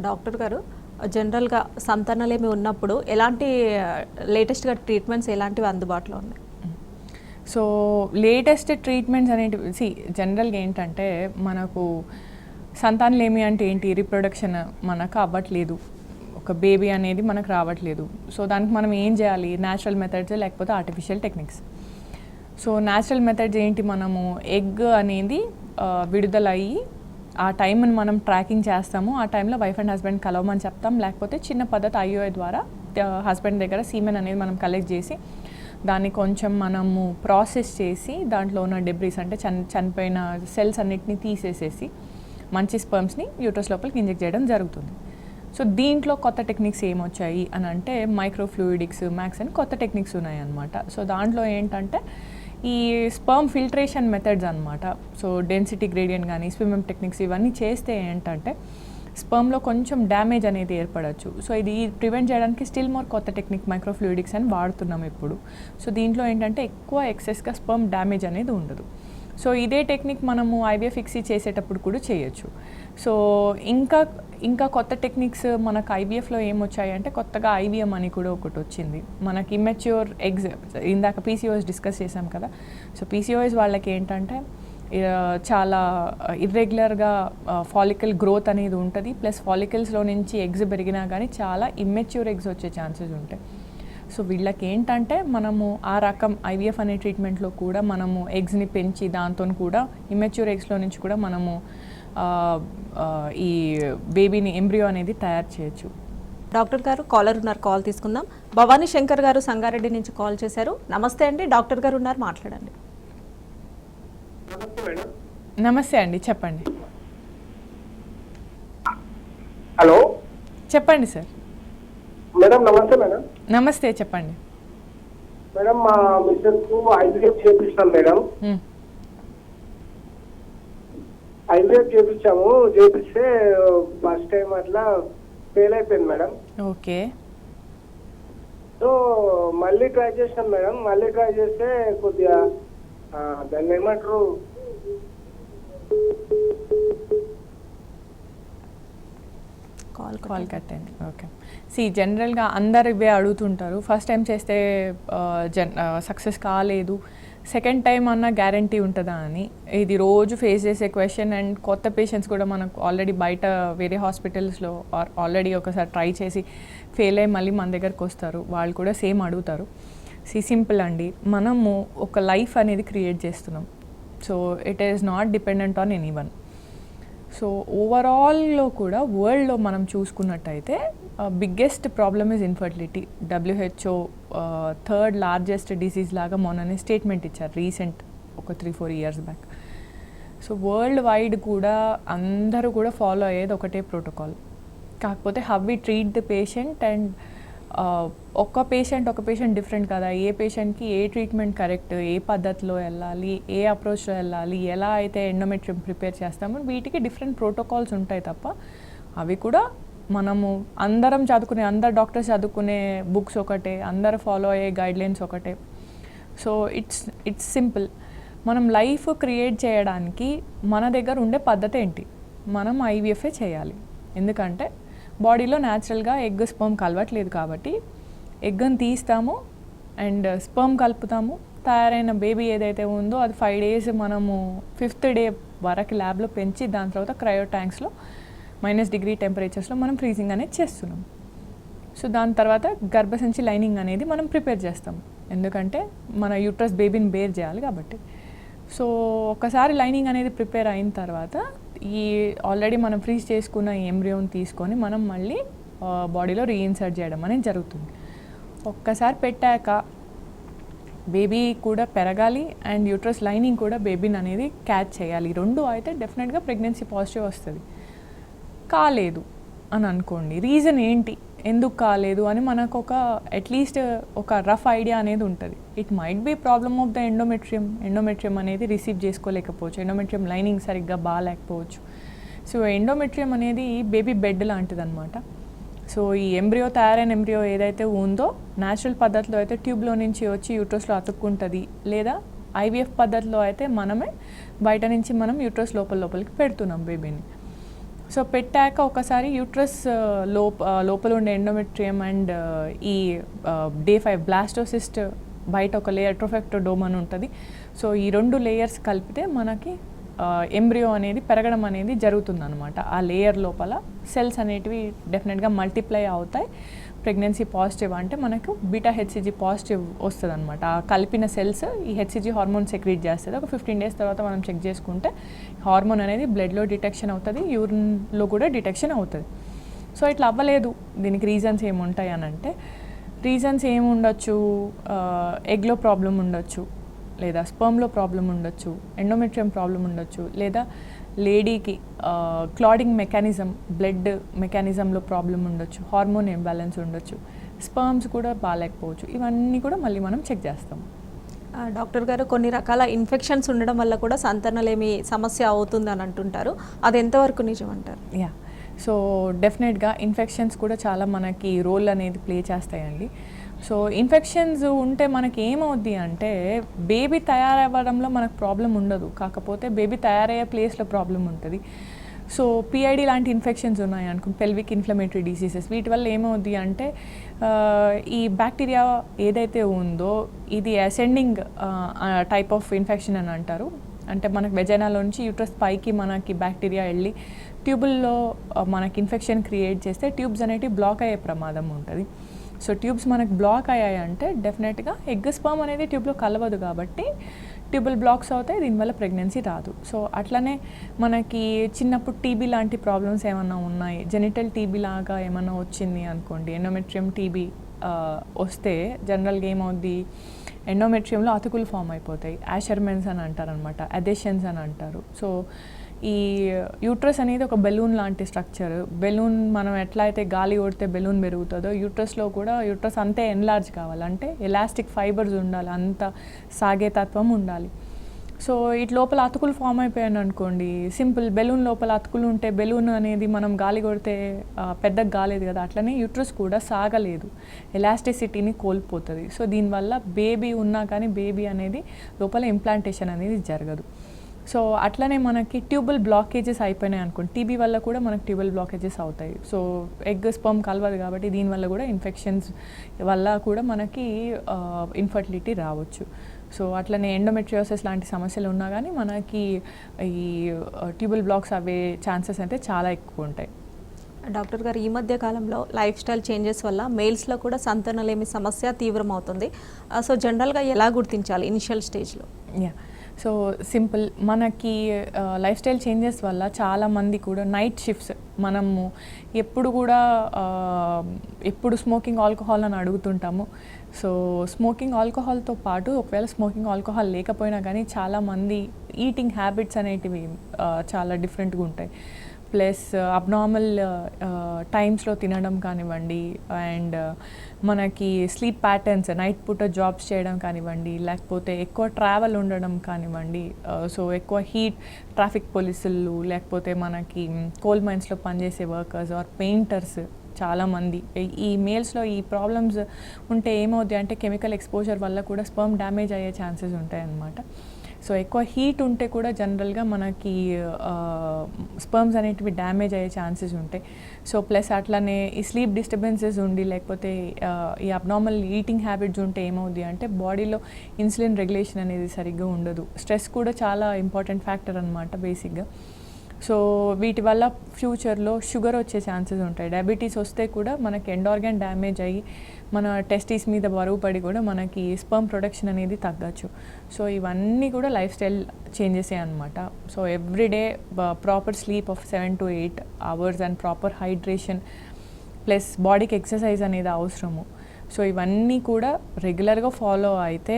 Doctor గారు జనరల్‌గా సంతానలేమి ఉన్నప్పుడు ఎలాంటి లేటెస్ట్‌గా ట్రీట్మెంట్స్ ఎలాంటివి అందుబాటులో ఉన్నాయి? సో లేటెస్ట్ ట్రీట్మెంట్స్ అనేటివి జనరల్గా ఏంటంటే మనకు సంతానలేమి అంటే ఏంటి, రీప్రొడక్షన్ మనకు అవ్వట్లేదు, ఒక బేబీ అనేది మనకు రావట్లేదు. సో దానికి మనం ఏం చేయాలి? న్యాచురల్ మెథడ్స్ లేకపోతే artificial techniques. So natural methods ఏంటి, మనము ఎగ్ అనేది విడుదలయ్యి ఆ టైంని మనం ట్రాకింగ్ చేస్తాము. ఆ టైంలో వైఫ్ అండ్ హస్బెండ్ కలవమని చెప్తాం, లేకపోతే చిన్న పద్ధతి ఐఓఐ ద్వారా హస్బెండ్ దగ్గర సీమెన్ అనేది మనం కలెక్ట్ చేసి దాన్ని కొంచెం మనము ప్రాసెస్ చేసి దాంట్లో ఉన్న డెబ్రీస్ అంటే చనిపోయిన సెల్స్ అన్నిటిని తీసేసేసి మంచి స్పర్మ్స్ని యూట్రస్ లోపలికి ఇంజెక్ట్ చేయడం జరుగుతుంది. సో దీంట్లో కొత్త టెక్నిక్స్ ఏమొచ్చాయి అని అంటే మైక్రోఫ్లూయిడిక్స్, మ్యాక్స్ అని కొత్త టెక్నిక్స్ ఉన్నాయి అన్నమాట. సో దాంట్లో ఏంటంటే ఈ స్పర్మ్ ఫిల్ట్రేషన్ మెథడ్స్ అనమాట. సో డెన్సిటీ గ్రేడియంట్ కానీ స్విమ్మింగ్ టెక్నిక్స్ ఇవన్నీ చేస్తే ఏంటంటే స్పర్మ్లో కొంచెం డ్యామేజ్ అనేది ఏర్పడవచ్చు. సో ఇది ప్రివెంట్ చేయడానికి స్టిల్ మోర్ కొత్త టెక్నిక్ మైక్రోఫ్లూయిడిక్స్ అని వాడుతున్నాం ఇప్పుడు. సో దీంట్లో ఏంటంటే ఎక్కువ ఎక్సెస్గా స్పర్మ్ డ్యామేజ్ అనేది ఉండదు. సో ఇదే టెక్నిక్ మనము ఐవీఎఫ్ ఫిక్సీ చేసేటప్పుడు కూడా చేయొచ్చు. సో ఇంకా కొత్త టెక్నిక్స్ మనకు ఐవీఎఫ్లో ఏమొచ్చాయి అంటే కొత్తగా ఐవీఎం అని కూడా ఒకటి వచ్చింది. మనకి ఇమ్మెచ్యూర్ ఎగ్స్, ఇందాక పీసీఓఎస్ డిస్కస్ చేసాం కదా. సో పీసీఓఎస్ వాళ్ళకి ఏంటంటే చాలా ఇర్రెగ్యులర్గా ఫాలికల్ గ్రోత్ అనేది ఉంటుంది, ప్లస్ ఫాలికల్స్లో నుంచి ఎగ్స్ పెరిగినా కానీ చాలా ఇమ్మెచ్యూర్ ఎగ్స్ వచ్చే ఛాన్సెస్ ఉంటాయి. సో వీళ్ళకి ఏంటంటే మనము ఆ రకం ఐవీఎఫ్ అనే ట్రీట్మెంట్లో కూడా మనము ఎగ్స్ని పెంచి దాంతో కూడా ఇమ్మెచ్యూర్ ఎగ్స్లో నుంచి కూడా మనము ఈ బేబీని ఎంబ్రియో అనేది తయారు చేయొచ్చు. డాక్టర్ గారు కాలర్ ఉన్నారు, కాల్ తీసుకుందాం. భవానీ శంకర్ గారు సంగారెడ్డి నుంచి కాల్ చేశారు. నమస్తే అండి, డాక్టర్ గారు ఉన్నారు, మాట్లాడండి. నమస్తే అండి, చెప్పండి. హలో చెప్పండి సార్. మేడం నమస్తే. మేడం నమస్తే, చెప్పండి. మేడం మా మిస్సెస్ ఐవీఎఫ్ చేపిస్తాం మేడం. ఐవీఎఫ్ చేపిస్తే ఫస్ట్ టైం అట్లా ఫెయిల్ అయిపోయింది మేడం. ఓకే. సో మళ్ళీ ట్రై చేస్తాం మేడం. మళ్ళీ ట్రై చేస్తే కొద్దిగా దాన్ని ఏమంటారు, కాల్ కట్ అయింది. ఓకే. జనరల్గా అందరు ఇవే అడుగుతుంటారు, ఫస్ట్ టైం చేస్తే సక్సెస్ కాలేదు, సెకండ్ టైం అన్న గ్యారంటీ ఉంటుందా అని. ఇది రోజు ఫేస్ చేసే క్వశ్చన్. అండ్ కొత్త పేషెంట్స్ కూడా మనకు ఆల్రెడీ బయట వేరే హాస్పిటల్స్లో ఆల్రెడీ ఒకసారి ట్రై చేసి ఫెయిల్ అయ్యి మళ్ళీ మన దగ్గరకు వస్తారు, వాళ్ళు కూడా సేమ్ అడుగుతారు. సింపుల్ అండి, మనము ఒక లైఫ్ అనేది క్రియేట్ చేస్తున్నాం. So it is not dependent on anyone. So ఓవరాల్లో కూడా వరల్డ్లో మనం చూసుకున్నట్టయితే biggest problem is infertility. WHO third largest disease లాగా మొన్ననే స్టేట్మెంట్ ఇచ్చారు రీసెంట్ ఒక 3-4 years back. So worldwide కూడా అందరూ కూడా ఫాలో అయ్యేది ఒకటే ప్రోటోకాల్. కాకపోతే how we treat the patient and ఒక పేషెంట్ డిఫరెంట్ కదా. ఏ పేషెంట్కి ఏ ట్రీట్మెంట్ కరెక్ట్, ఏ పద్ధతిలో వెళ్ళాలి, ఏ అప్రోచ్లో వెళ్ళాలి, ఎలా అయితే ఎండోమెట్రియం ప్రిపేర్ చేస్తామో వీటికి డిఫరెంట్ ప్రోటోకాల్స్ ఉంటాయి తప్ప అవి కూడా మనము అందరం చదువుకునే, అందరు డాక్టర్స్ చదువుకునే బుక్స్ ఒకటే, అందరు ఫాలో అయ్యే గైడ్లైన్స్ ఒకటే. So it's simple. మనం లైఫ్ క్రియేట్ చేయడానికి మన దగ్గర ఉండే పద్ధతి ఏంటి, మనం ఐవీఎఫ్ఏ చేయాలి. ఎందుకంటే బాడీలో న్యాచురల్గా ఎగ్ స్పర్మ్ కలవట్లేదు కాబట్టి ఎగ్ని తీస్తాము అండ్ స్పర్మ్ కలుపుతాము. తయారైన బేబీ ఏదైతే ఉందో అది 5 days మనము 5th day వరకు ల్యాబ్లో పెంచి దాని తర్వాత క్రయో ట్యాంక్స్లో -degree టెంపరేచర్స్లో మనం ఫ్రీజింగ్ అనేది చేస్తున్నాం. సో దాని తర్వాత గర్భసంచి లైనింగ్ అనేది మనం ప్రిపేర్ చేస్తాం, ఎందుకంటే మన యూట్రస్ బేబీని బేర్ చేయాలి కాబట్టి. సో ఒకసారి లైనింగ్ అనేది ప్రిపేర్ అయిన తర్వాత ఈ ఆల్రెడీ మనం ఫ్రీజ్ చేసుకున్న ఈ ఎంబ్రియోని తీసుకొని మనం మళ్ళీ బాడీలో రీఇన్సర్ట్ చేయడం అనేది జరుగుతుంది. ఒక్కసారి పెట్టాక బేబీ కూడా పెరగాలి అండ్ యూట్రస్ లైనింగ్ కూడా బేబీని అనేది క్యాచ్ చేయాలి. రెండు అయితే డెఫినెట్గా ప్రెగ్నెన్సీ పాజిటివ్ వస్తుంది. కాలేదు అని అనుకోండి, రీజన్ ఏంటి, ఎందుకు కాలేదు అని మనకు అట్లీస్ట్ ఒక రఫ్ ఐడియా అనేది ఉంటుంది. It might be problem of the endometrium అనేది రిసీవ్ చేసుకోలేకపోవచ్చు, ఎండోమెట్రియం లైనింగ్ సరిగ్గా బాగాలేకపోవచ్చు. సో ఎండోమెట్రియం అనేది బేబీ బెడ్ లాంటిది అనమాట. సో ఈ తయారైన ఎంబ్రియో ఏదైతే ఉందో న్యాచురల్ పద్ధతిలో అయితే ట్యూబ్లో నుంచి వచ్చి యూట్రస్లో అతుక్కుంటుంది, లేదా ఐవీఎఫ్ పద్ధతిలో అయితే మనమే బయట నుంచి మనం యూట్రస్ లోపలికి పెడుతున్నాం బేబీని. సో పెట్టాక ఒకసారి యూట్రస్ లోపల ఉండే ఎండోమెట్రియం అండ్ ఈ డే 5 బ్లాస్టోసిస్ట్ బయట ఒక లేయర్ ట్రోఫెక్టోడోమ్ అని ఉంటుంది. సో ఈ 2 లేయర్స్ కలిపితే మనకి ఎంబ్రియో అనేది పెరగడం అనేది జరుగుతుంది అనమాట. ఆ లేయర్ లోపల సెల్స్ అనేటివి డెఫినెట్గా మల్టిప్లై అవుతాయి. ప్రెగ్నెన్సీ పాజిటివ్ అంటే మనకు బీటా హెచ్సిజీ పాజిటివ్ వస్తుంది అనమాట. ఆ కలిపిన సెల్స్ ఈ హెచ్సిజీ హార్మోన్ సెక్రీట్ చేస్తుంది. ఒక 15 days తర్వాత మనం చెక్ చేసుకుంటే హార్మోన్ అనేది బ్లడ్లో డిటెక్షన్ అవుతుంది, యూరిన్లో కూడా డిటెక్షన్ అవుతుంది. సో ఇట్లా అవ్వలేదు, దీనికి రీజన్స్ ఏముంటాయి అని అంటే రీజన్స్ ఏముండొచ్చు, ఎగ్లో ప్రాబ్లం ఉండొచ్చు, లేదా స్పర్మ్లో ప్రాబ్లం ఉండొచ్చు, ఎండోమెట్రియం ప్రాబ్లం ఉండొచ్చు, లేదా లేడీకి క్లాడింగ్ మెకానిజం బ్లడ్ మెకానిజంలో ప్రాబ్లం ఉండొచ్చు, హార్మోన్ ఇంబ్యాలెన్స్ ఉండొచ్చు, స్పర్మ్స్ కూడా బాగాలేకపోవచ్చు. ఇవన్నీ కూడా మళ్ళీ మనం చెక్ చేస్తాం. డాక్టర్ గారు, కొన్ని రకాల ఇన్ఫెక్షన్స్ ఉండడం వల్ల కూడా సంతానలేమి సమస్య అవుతుందని అంటుంటారు, అది ఎంతవరకు నిజం అంటారు? యా, సో డెఫినెట్గా ఇన్ఫెక్షన్స్ కూడా చాలా మనకి రోల్ అనేది ప్లే చేస్తాయండి. సో ఇన్ఫెక్షన్స్ ఉంటే మనకి ఏమవుద్ది అంటే బేబీ తయారవ్వడంలో మనకు ప్రాబ్లం ఉండదు, కాకపోతే బేబీ తయారయ్యే ప్లేస్లో ప్రాబ్లం ఉంటుంది. సో పిఐడి లాంటి ఇన్ఫెక్షన్స్ ఉన్నాయి అనుకో, పెల్విక్ ఇన్ఫ్లమేటరీ డిసీజెస్, వీటి వల్ల ఏమవుద్ది అంటే ఈ బ్యాక్టీరియా ఏదైతే ఉందో ఇది అసెండింగ్ టైప్ ఆఫ్ ఇన్ఫెక్షన్ అని అంటారు. అంటే మనకు వెజైనాలో నుంచి యూట్రస్ పైకి మనకి బ్యాక్టీరియా వెళ్ళి ట్యూబుల్లో మనకి ఇన్ఫెక్షన్ క్రియేట్ చేస్తే ట్యూబ్స్ అనేటివి బ్లాక్ అయ్యే ప్రమాదం ఉంటుంది. సో ట్యూబ్స్ మనకు బ్లాక్ అయ్యాయంటే డెఫినెట్గా ఎగ్ స్పర్మ్ అనేది ట్యూబ్లో కలవదు కాబట్టి ట్యూబుల్ బ్లాక్స్ అవుతాయి, దీనివల్ల ప్రెగ్నెన్సీ రాదు. సో అట్లనే మనకి చిన్నప్పుడు టీబీ లాంటి ప్రాబ్లమ్స్ ఏమన్నా ఉన్నాయి, జెనిటల్ టీబీ లాగా ఏమన్నా వచ్చింది అనుకోండి, ఎండోమెట్రియం టీబీ వస్తే జనరల్గా ఏమవుద్ది, ఎండోమెట్రియంలో అతుకులు ఫామ్ అయిపోతాయి, యాషర్మెన్స్ అని అంటారు అనమాట, అదెషన్స్ అని అంటారు. సో ఈ యూట్రస్ అనేది ఒక బెలూన్ లాంటి స్ట్రక్చర్. బెలూన్ మనం ఎట్లా అయితే గాలి కొడితే బెలూన్ పెరుగుతుందో యూట్రస్లో కూడా యూట్రస్ అంతే ఎన్లార్జ్ కావాలి, అంటే ఎలాస్టిక్ ఫైబర్స్ ఉండాలి, అంత సాగే తత్వం ఉండాలి. సో ఇటు లోపల అతుకులు ఫామ్ అయిపోయాను అనుకోండి, సింపుల్ బెలూన్ లోపల అతుకులు ఉంటే బెలూన్ అనేది మనం గాలి కొడితే పెద్దగా గాలేదు కదా, అట్లనే యూట్రస్ కూడా సాగలేదు, ఎలాస్టిసిటీని కోల్పోతుంది. సో దీనివల్ల బేబీ ఉన్నా కానీ బేబీ అనేది లోపల ఇంప్లాంటేషన్ అనేది జరగదు. సో అట్లనే మనకి ట్యూబల్ బ్లాకేజెస్ అయిపోయినాయి అనుకోండి, టీబీ వల్ల కూడా మనకి ట్యూబల్ బ్లాకేజెస్ అవుతాయి. సో ఎగ్ స్పర్మ్ కలవదు కాబట్టి దీనివల్ల కూడా ఇన్ఫెక్షన్స్ వల్ల కూడా మనకి ఇన్ఫర్టిలిటీ రావచ్చు. సో అట్లనే ఎండోమెట్రియోసిస్ లాంటి సమస్యలు ఉన్నా కానీ మనకి ఈ ట్యూబల్ బ్లాక్స్ అవే ఛాన్సెస్ అయితే చాలా ఎక్కువ ఉంటాయి. డాక్టర్ గారు, ఈ మధ్య కాలంలో లైఫ్ స్టైల్ చేంజెస్ వల్ల మేల్స్లో కూడా సంతానలేమి సమస్య తీవ్రమవుతుంది. సో జనరల్గా ఎలా గుర్తించాలి ఇనిషియల్ స్టేజ్లో? యా, సో సింపుల్, మనకి లైఫ్ స్టైల్ చేంజెస్ వల్ల చాలామంది కూడా నైట్ షిఫ్ట్స్, మనము ఎప్పుడు స్మోకింగ్ ఆల్కహాల్ అని అడుగుతుంటాము. సో స్మోకింగ్ ఆల్కహాల్తో పాటు ఒకవేళ స్మోకింగ్ ఆల్కహాల్ లేకపోయినా కానీ చాలామంది ఈటింగ్ హ్యాబిట్స్ అనేటివి చాలా డిఫరెంట్గా ఉంటాయి. ప్లస్ అబ్నార్మల్ టైమ్స్లో తినడం కానివ్వండి, అండ్ మనకి స్లీప్ ప్యాటర్న్స్, నైట్ పూట జాబ్స్ చేయడం కానివ్వండి, లేకపోతే ఎక్కువ ట్రావెల్ ఉండడం కానివ్వండి, సో ఎక్కువ హీట్, ట్రాఫిక్ పోలీసులు, లేకపోతే మనకి కోల్ మైన్స్లో పనిచేసే వర్కర్స్ ఆర్ పెయింటర్స్, చాలామంది ఈ మేల్స్లో ఈ ప్రాబ్లమ్స్ ఉంటే ఏమవుద్ది అంటే కెమికల్ ఎక్స్పోజర్ వల్ల కూడా స్పర్మ్ డ్యామేజ్ అయ్యే ఛాన్సెస్ ఉంటాయి అన్నమాట. సో ఎక్కువ హీట్ ఉంటే కూడా జనరల్గా మనకి స్పర్మ్స్ అనేటివి డ్యామేజ్ అయ్యే ఛాన్సెస్ ఉంటాయి. సో ప్లస్ అట్లనే ఈ స్లీప్ డిస్టర్బెన్సెస్ ఉండి, లేకపోతే ఈ అబ్నార్మల్ ఈటింగ్ హ్యాబిట్స్ ఉంటే ఏమవుద్ది అంటే బాడీలో ఇన్సులిన్ రెగ్యులేషన్ అనేది సరిగ్గా ఉండదు. స్ట్రెస్ కూడా చాలా ఇంపార్టెంట్ ఫ్యాక్టర్ అనమాట బేసిక్గా. సో వీటి వల్ల ఫ్యూచర్లో షుగర్ వచ్చే ఛాన్సెస్ ఉంటాయి. డయాబెటీస్ వస్తే కూడా మనకి ఎండ్ ఆర్గాన్ డ్యామేజ్ అయ్యి మన టెస్టిస్ మీద బరువు పడి కూడా మనకి స్పర్మ్ ప్రొడక్షన్ అనేది తగ్గచ్చు. సో ఇవన్నీ కూడా లైఫ్ స్టైల్ చేంజెసే అనమాట. So everyday proper sleep of 7 to 8 hours and proper hydration plus బాడీకి ఎక్సర్సైజ్ అనేది అవసరము. సో ఇవన్నీ కూడా రెగ్యులర్గా ఫాలో అయితే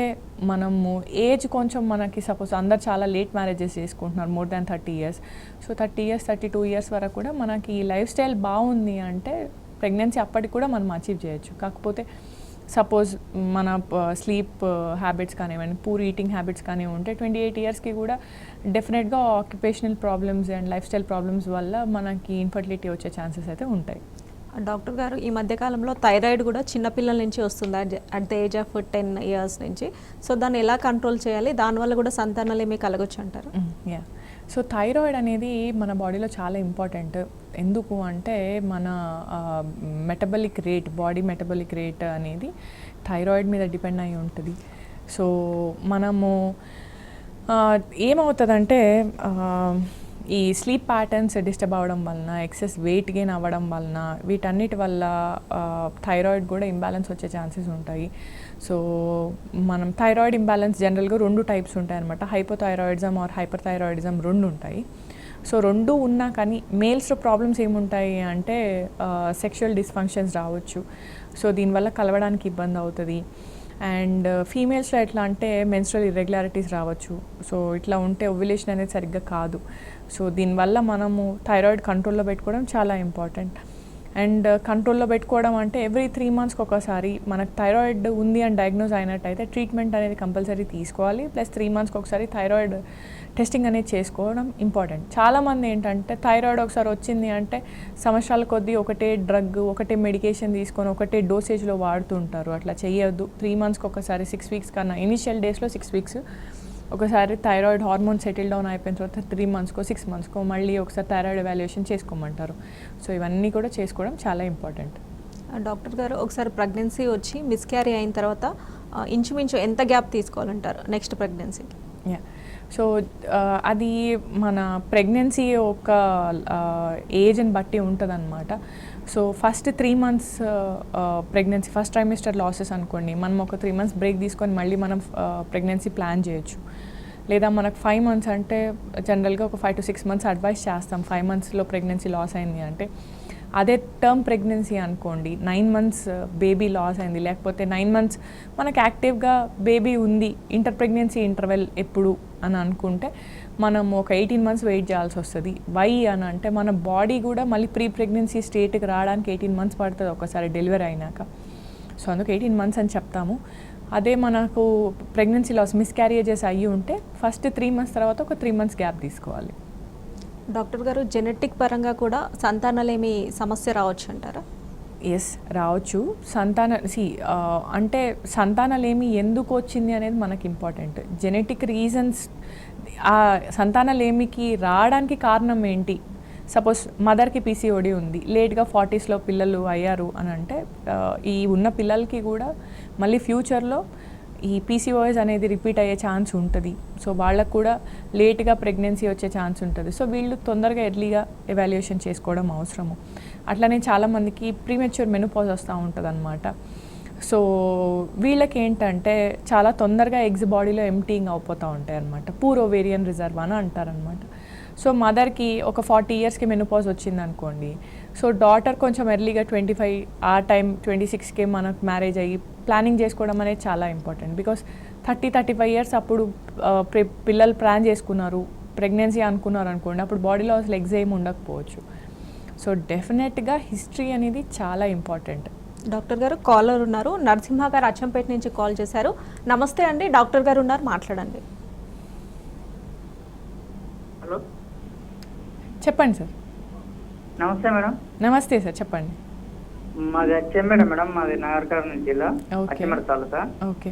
మనము ఏజ్ కొంచెం మనకి సపోజ్ అందరు చాలా లేట్ మ్యారేజెస్ చేసుకుంటున్నారు, more than 30 years. So 30 years 32 years వరకు కూడా మనకి లైఫ్ స్టైల్ బాగుంది అంటే ప్రెగ్నెన్సీ అప్పటికి కూడా మనం అచీవ్ చేయొచ్చు. కాకపోతే సపోజ్ మన స్లీప్ హ్యాబిట్స్ కానివ్వండి, పూర్ ఈటింగ్ హ్యాబిట్స్ కానీ ఉంటే 28 yearsకి కూడా డెఫినెట్గా occupational problems and life style problems వల్ల మనకి ఇన్ఫర్టిలిటీ వచ్చే ఛాన్సెస్ అయితే ఉంటాయి. డాక్టర్ గారు, ఈ మధ్యకాలంలో థైరాయిడ్ కూడా చిన్నపిల్లల నుంచి వస్తుంది, at the age of 10 years నుంచి. సో దాన్ని ఎలా కంట్రోల్ చేయాలి, దానివల్ల కూడా సంతానాలు ఏమీ కలగొచ్చు అంటారు? యా, సో థైరాయిడ్ అనేది మన బాడీలో చాలా ఇంపార్టెంట్. ఎందుకు అంటే మన metabolic rate, body metabolic rate అనేది థైరాయిడ్ మీద డిపెండ్ అయి ఉంటుంది. సో మనము ఏమవుతుందంటే ఈ స్లీప్ ప్యాటర్న్స్ డిస్టర్బ్ అవ్వడం వలన, ఎక్సెస్ వెయిట్ గెయిన్ అవ్వడం వలన, వీటన్నిటి వల్ల థైరాయిడ్ కూడా ఇంబ్యాలెన్స్ వచ్చే ఛాన్సెస్ ఉంటాయి. సో మనం థైరాయిడ్ ఇంబ్యాలెన్స్ జనరల్గా 2 టైప్స్ ఉంటాయి అనమాట. హైపోథైరాయిడిజం ఆర్ హైపర్ థైరాయిడిజం 2 ఉంటాయి. సో 2 ఉన్నా కానీ మేల్స్లో ప్రాబ్లమ్స్ ఏముంటాయి అంటే సెక్షువల్ డిస్ఫంక్షన్స్ రావచ్చు. సో దీనివల్ల కలవడానికి ఇబ్బంది అవుతుంది. అండ్ ఫీమేల్స్లో ఎట్లా అంటే మెన్స్ట్రల్ ఇర్రెగ్యులారిటీస్ రావచ్చు. సో ఇట్లా ఉంటే ఓవ్యులేషన్ అనేది సరిగ్గా కాదు. సో దీనివల్ల మనము థైరాయిడ్ కంట్రోల్లో పెట్టుకోవడం చాలా ఇంపార్టెంట్. అండ్ కంట్రోల్లో పెట్టుకోవడం అంటే ఎవ్రీ 3 monthsకి ఒకసారి మనకు థైరాయిడ్ ఉంది అని డయాగ్నోజ్ అయినట్టయితే ట్రీట్మెంట్ అనేది కంపల్సరీ తీసుకోవాలి. ప్లస్ 3 monthsకి ఒకసారి థైరాయిడ్ టెస్టింగ్ అనేది చేసుకోవడం ఇంపార్టెంట్. చాలామంది ఏంటంటే థైరాయిడ్ ఒకసారి వచ్చింది అంటే సంవత్సరాల కొద్దీ ఒకటే డ్రగ్, ఒకటే మెడికేషన్ తీసుకొని ఒకటే డోసేజ్లో వాడుతుంటారు. అట్లా చేయొద్దు. 3 monthsకి ఒకసారి, 6 weeks కన్నా ఇనిషియల్ డేస్లో 6 weeks ఒకసారి థైరాయిడ్ హార్మోన్ సెటిల్ డౌన్ అయిపోయిన తర్వాత 3 monthsకో 6 monthsకో మళ్ళీ ఒకసారి థైరాయిడ్ ఎవాల్యుయేషన్ చేసుకోమంటారు. సో ఇవన్నీ కూడా చేసుకోవడం చాలా ఇంపార్టెంట్. డాక్టర్ గారు, ఒకసారి ప్రెగ్నెన్సీ వచ్చి మిస్క్యారీ అయిన తర్వాత ఇంచుమించు ఎంత గ్యాప్ తీసుకోవాలంటారు నెక్స్ట్ ప్రెగ్నెన్సీకి? సో అది మన ప్రెగ్నెన్సీ ఒక ఏజ్ని బట్టి ఉంటుంది అనమాట. So first 3 months pregnancy, first trimester losses అనుకోండి, మనం ఒక 3 months బ్రేక్ తీసుకొని మళ్ళీ మనం ప్రెగ్నెన్సీ ప్లాన్ చేయొచ్చు. లేదా మనకు 5 months అంటే జనరల్గా ఒక 5 to 6 months అడ్వైస్ చేస్తాం. 5 monthsలో ప్రెగ్నెన్సీ లాస్ అయింది అంటే. అదే టర్మ్ ప్రెగ్నెన్సీ అనుకోండి, 9 months బేబీ లాస్ అయింది, లేకపోతే 9 months మనకు యాక్టివ్గా బేబీ ఉంది, ఇంటర్ ప్రెగ్నెన్సీ ఇంటర్వెల్ ఎప్పుడు అని అనుకుంటే మనం ఒక 18 months వెయిట్ చేయాల్సి వస్తుంది. వై అని అంటే మన బాడీ కూడా మళ్ళీ ప్రీ ప్రెగ్నెన్సీ స్టేట్కి రావడానికి 18 months పడుతుంది ఒకసారి డెలివరీ అయినాక. సో అందుకు 18 months అని చెప్తాము. అదే మనకు ప్రెగ్నెన్సీ లాస్, మిస్క్యారేజెస్ అయ్యి ఉంటే ఫస్ట్ 3 months తర్వాత ఒక 3 months గ్యాప్ తీసుకోవాలి. డాక్టర్ గారు, జెనెటిక్ పరంగా కూడా సంతానలేమి సమస్య రావచ్చు అంటారా? ఎస్, రావచ్చు. అంటే సంతానలేమి ఎందుకు వచ్చింది అనేది మనకి ఇంపార్టెంట్. జెనెటిక్ రీజన్స్, ఆ సంతానలేమికి రావడానికి కారణం ఏంటి? సపోజ్ మదర్కి పీసీఓడి ఉంది, లేట్గా 40sలో పిల్లలు అయ్యారు అని అంటే ఈ ఉన్న పిల్లలకి కూడా మళ్ళీ ఫ్యూచర్లో ఈ పీసీఓఎస్ అనేది రిపీట్ అయ్యే ఛాన్స్ ఉంటుంది. సో వాళ్ళకు కూడా లేట్గా ప్రెగ్నెన్సీ వచ్చే ఛాన్స్ ఉంటుంది. సో వీళ్ళు తొందరగా ఎర్లీగా ఎవాల్యుయేషన్ చేసుకోవడం అవసరము. అట్లనే చాలామందికి ప్రీమెచ్యూర్ మెనోపాజ్ వస్తూ ఉంటుంది అనమాట. సో వీళ్ళకి ఏంటంటే చాలా తొందరగా ఎగ్స్ బాడీలో ఎంప్టీయింగ్ అయిపోతూ ఉంటాయి అనమాట. పూర్ ఓవేరియన్ రిజర్వ్ అని అంటారనమాట. సో మదర్కి ఒక 40 yearsకి మెనోపాజ్ వచ్చింది అనుకోండి. సో డాటర్ కొంచెం ఎర్లీగా 25, ఆ టైం 26కే మనకు మ్యారేజ్ అయ్యి ప్లానింగ్ చేసుకోవడం అనేది చాలా ఇంపార్టెంట్. బికాస్ 30-35 years అప్పుడు పిల్లలు ప్లాన్ చేసుకున్నారు, ప్రెగ్నెన్సీ అనుకున్నారు అనుకోండి, అప్పుడు బాడీలో అసలు ఎగ్స్ ఏమి ఉండకపోవచ్చు. సో డెఫినెట్గా హిస్టరీ అనేది చాలా ఇంపార్టెంట్. డాక్టర్ గారు, కాలర్ ఉన్నారు. నరసింహ గారు అచ్చంపేట నుంచి కాల్ చేశారు. నమస్తే అండి, డాక్టర్ గారు ఉన్నారు, మాట్లాడండి. హలో, చెప్పండి సార్. నమస్తే మేడం. నమస్తే సార్, చెప్పండి. మాది అచ్చంపేట మేడం, మాది నాగర్కర్నూలు జిల్లా, ఓకే. అచ్చంపేట తాలూకా. ఓకే.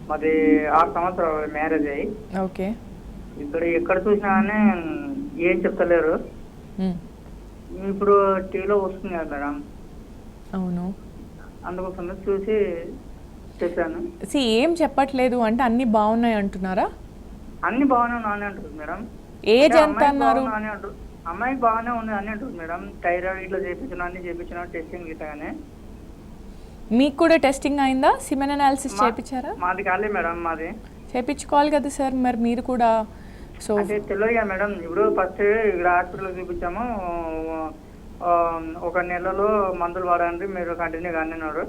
మాది 6 సంవత్సరాలు మ్యారేజ్ అయ్యి. ఓకే. ఇక్కడ ఎక్కడ చూసినా కానీ ఏం చెప్తలేరు. ఇప్పుడు టీవీలో వస్తుంది కదా మేడం, అవును, అందుకోసం చూసి చెప్పాను. ఏం చెప్పట్లేదు అంటే అన్నీ బాగున్నాయి అంటున్నారా? అన్ని బాగానే ఉన్నాయని అంటుంది మేడం. ఏజ్ ఎంత అన్నారు? అమ్మాయికి బాగానే ఉంది అని అంటుంది మేడం. థైరాయిడ్ ఇట్లా చేయించిన, అన్ని చేయించిన, టెస్టింగ్ ఇట్లాగానే. మీకు కూడా టెస్టింగ్ అయిందా? సిమెన్ అనాలిసిస్ చేయించారా? మాది కాలే మేడం, మాది చేయించుకోవాలి కదా సార్ మరి మీరు కూడా. సో అంటే తెలియదు కదా మేడం. ఇప్పుడు ఫస్ట్ ఇక్కడ హాస్పిటల్లో చూపించాము, 1 నెలలో మందులు వాడండి మీరు కంటిన్యూగా అన్నారు.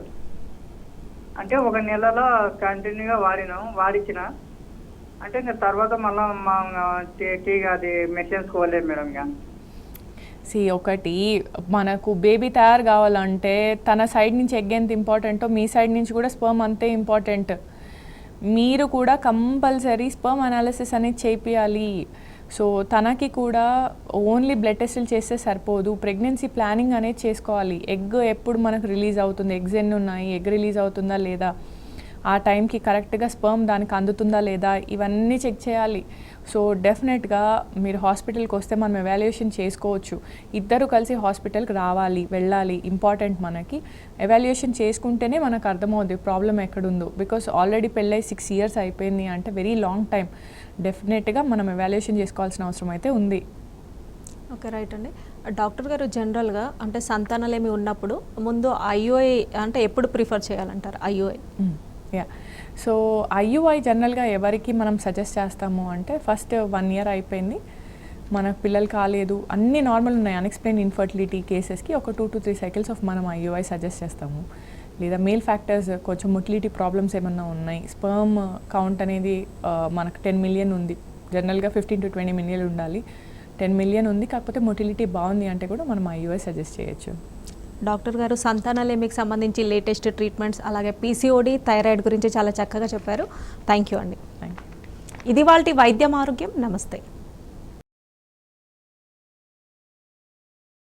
అంటే 1 నెలలో కంటిన్యూగా వాడిచ్చిన అంటే ఇంకా తర్వాత మళ్ళీ మా అది మెడిసిన్స్ కోలేదు మేడం. ఇక ఒకటి మనకు బేబీ తయారు కావాలంటే తన సైడ్ నుంచి ఎగ్ ఎంత ఇంపార్టెంటో మీ సైడ్ నుంచి కూడా స్పర్మ్ అంతే ఇంపార్టెంట్. మీరు కూడా కంపల్సరీ స్పర్మ్ అనాలిసిస్ అనేది చేయించాలి. సో తనకి కూడా ఓన్లీ బ్లడ్ టెస్టులు చేస్తే సరిపోదు, ప్రెగ్నెన్సీ ప్లానింగ్ అనేది చేసుకోవాలి. ఎగ్ ఎప్పుడు మనకు రిలీజ్ అవుతుంది, ఎగ్స్ ఎన్ని ఉన్నాయి, ఎగ్ రిలీజ్ అవుతుందా లేదా ఆ టైంకి కరెక్ట్గా స్పర్మ్ దానికి అందుతుందా లేదా ఇవన్నీ చెక్ చేయాలి. సో డెఫినెట్గా మీరు హాస్పిటల్కి వస్తే మనం ఎవాల్యుయేషన్ చేసుకోవచ్చు. ఇద్దరు కలిసి హాస్పిటల్కి రావాలి, వెళ్ళాలి, ఇంపార్టెంట్. మనకి ఎవాల్యుయేషన్ చేసుకుంటేనే మనకు అర్థమవుద్ది ప్రాబ్లం ఎక్కడుందో. బికాస్ ఆల్రెడీ పెళ్ళై 6 years అయిపోయింది అంటే వెరీ లాంగ్ టైం. డెఫినెట్గా మనం ఎవాల్యుయేషన్ చేసుకోవాల్సిన అవసరం అయితే ఉంది. ఓకే, రైట్ అండి. డాక్టర్ గారు జనరల్గా అంటే సంతానలేమి ఉన్నప్పుడు ముందు ఐయుఐ అంటే ఎప్పుడు ప్రిఫర్ చేయాలంటారు ఐయుఐ? యా, సో ఐయుఐ జనరల్గా ఎవరికి మనం సజెస్ట్ చేస్తాము అంటే ఫస్ట్ 1 year అయిపోయింది, మనకు పిల్లలు కాలేదు, అన్నీ నార్మల్ ఉన్నాయి, అన్ఎక్స్ప్లెయిన్ ఇన్ఫర్టిలిటీ కేసెస్కి ఒక 2 to 3 cycles ఆఫ్ మనం ఐయుఐ సజెస్ట్ చేస్తాము. లేదా మేల్ ఫ్యాక్టర్స్ కొంచెం మొటిలిటీ ప్రాబ్లమ్స్ ఏమన్నా ఉన్నాయి, స్పర్మ్ కౌంట్ అనేది మనకు 10 million ఉంది, జనరల్గా 15 to 20 million ఉండాలి, 10 million ఉంది, కాకపోతే మొటిలిటీ బాగుంది అంటే కూడా మనం ఐయుఐ సజెస్ట్ చేయొచ్చు. డాక్టర్ గారు సంతానలేమికి సంబంధించి లేటెస్ట్ ట్రీట్మెంట్స్ అలాగే పీసీఓడి, థైరాయిడ్ గురించి చాలా చక్కగా చెప్పారు. థ్యాంక్ యూ అండి. Thank you. ఇది వాళ్ళ వైద్యం ఆరోగ్యం. నమస్తే.